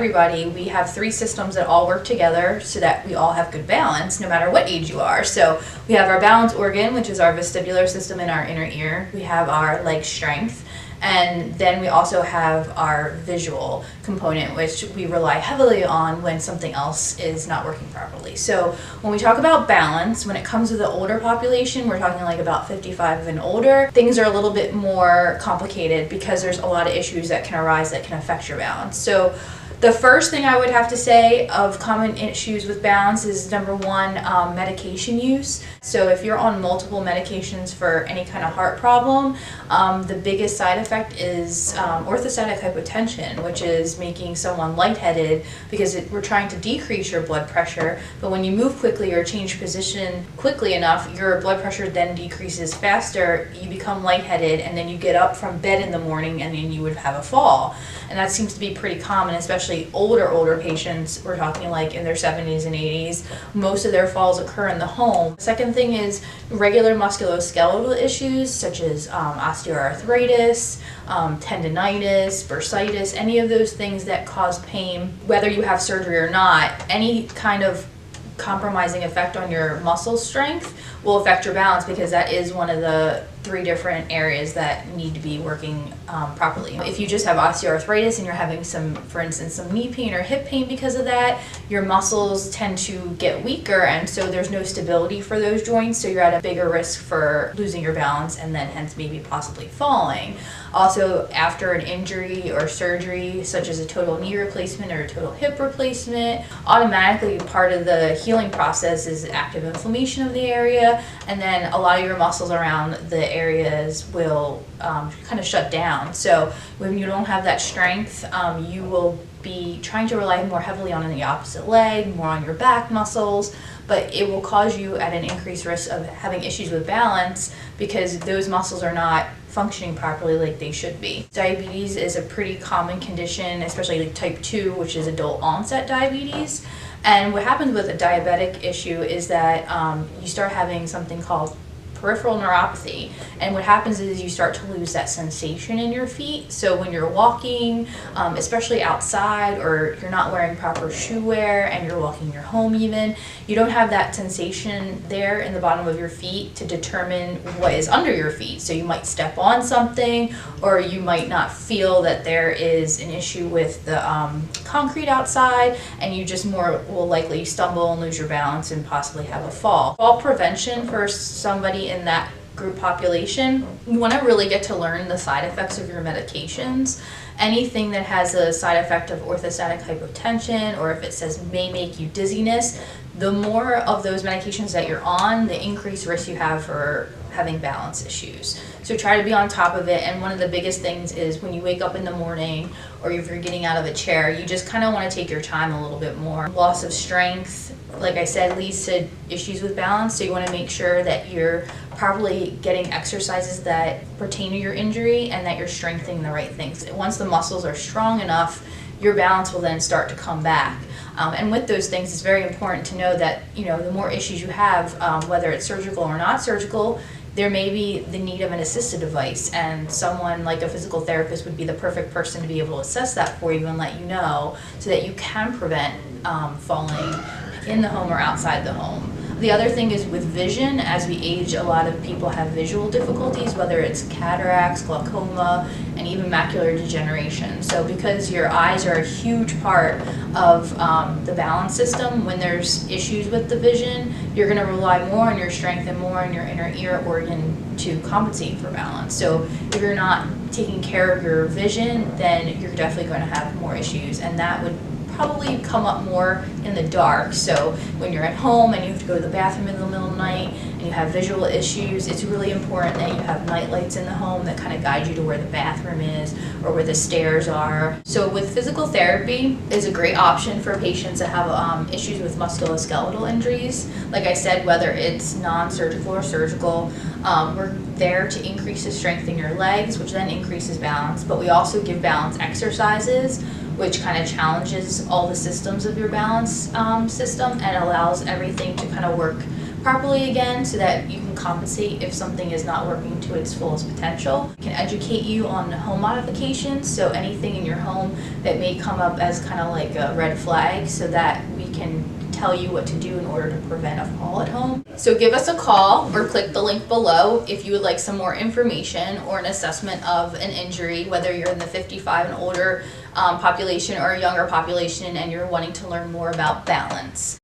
everybody, we have 3 systems that all work together so that we all have good balance no matter what age you are. So we have our balance organ, which is our vestibular system in our inner ear. We have our leg strength. And then we also have our visual component, which we rely heavily on when something else is not working properly. So when we talk about balance, when it comes to the older population, we're talking like about 55 and older, things are a little bit more complicated because there's a lot of issues that can arise that can affect your balance. So the first thing I would have to say of common issues with balance is number 1, medication use. So if you're on multiple medications for any kind of heart problem, the biggest side effect is orthostatic hypotension, which is making someone lightheaded because we're trying to decrease your blood pressure, but when you move quickly or change position quickly enough, your blood pressure then decreases faster, you become lightheaded, and then you get up from bed in the morning and then you would have a fall. And that seems to be pretty common, especially older patients. We're talking like in their 70s and 80s. Most of their falls occur in the home. The second thing is regular musculoskeletal issues such as osteoarthritis, tendinitis, bursitis, any of those things that cause pain, whether you have surgery or not. Any kind of compromising effect on your muscle strength will affect your balance because that is one of the 3 different areas that need to be working properly. If you just have osteoarthritis and you're having some, for instance, some knee pain or hip pain because of that, your muscles tend to get weaker and so there's no stability for those joints, so you're at a bigger risk for losing your balance and then hence maybe possibly falling. Also, after an injury or surgery, such as a total knee replacement or a total hip replacement, automatically part of the healing process is active inflammation of the area, and then a lot of your muscles around the areas will kind of shut down. So when you don't have that strength, you will be trying to rely more heavily on the opposite leg, more on your back muscles, but it will cause you at an increased risk of having issues with balance because those muscles are not functioning properly like they should be. Diabetes is a pretty common condition, especially like type 2, which is adult onset diabetes. And what happens with a diabetic issue is that you start having something called peripheral neuropathy, and what happens is you start to lose that sensation in your feet. So when you're walking, especially outside, or you're not wearing proper shoe wear and you're walking your home even, you don't have that sensation there in the bottom of your feet to determine what is under your feet. So you might step on something, or you might not feel that there is an issue with the concrete outside, and you just more will likely stumble and lose your balance and possibly have a fall. Fall prevention for somebody in that group population, you want to really get to learn the side effects of your medications. Anything that has a side effect of orthostatic hypotension, or if it says may make you dizziness, the more of those medications that you're on, the increased risk you have for having balance issues. So try to be on top of it, and one of the biggest things is when you wake up in the morning or if you're getting out of a chair, you just kind of want to take your time a little bit more. Loss of strength, like I said, leads to issues with balance, so you want to make sure that you're properly getting exercises that pertain to your injury and that you're strengthening the right things. Once the muscles are strong enough, your balance will then start to come back. And with those things, it's very important to know that, you know, the more issues you have, whether it's surgical or not surgical, there may be the need of an assisted device, and someone like a physical therapist would be the perfect person to be able to assess that for you and let you know so that you can prevent falling in the home or outside the home. The other thing is with vision. As we age, a lot of people have visual difficulties, whether it's cataracts, glaucoma, and even macular degeneration. So because your eyes are a huge part of the balance system, when there's issues with the vision, you're going to rely more on your strength and more on your inner ear organ to compensate for balance. So if you're not taking care of your vision, then you're definitely going to have more issues, and that would probably come up more in the dark. So when you're at home and you have to go to the bathroom in the middle of the night and you have visual issues, it's really important that you have night lights in the home that kind of guide you to where the bathroom is or where the stairs are. So with physical therapy is a great option for patients that have issues with musculoskeletal injuries. Like I said, whether it's non-surgical or surgical, we're there to increase the strength in your legs, which then increases balance, but we also give balance exercises, which kind of challenges all the systems of your balance system and allows everything to kind of work properly again so that you can compensate if something is not working to its fullest potential. We can educate you on home modifications, so anything in your home that may come up as kind of like a red flag, so that we can tell you what to do in order to prevent a fall at home. So give us a call or click the link below if you would like some more information or an assessment of an injury, whether you're in the 55 and older population or a younger population and you're wanting to learn more about balance.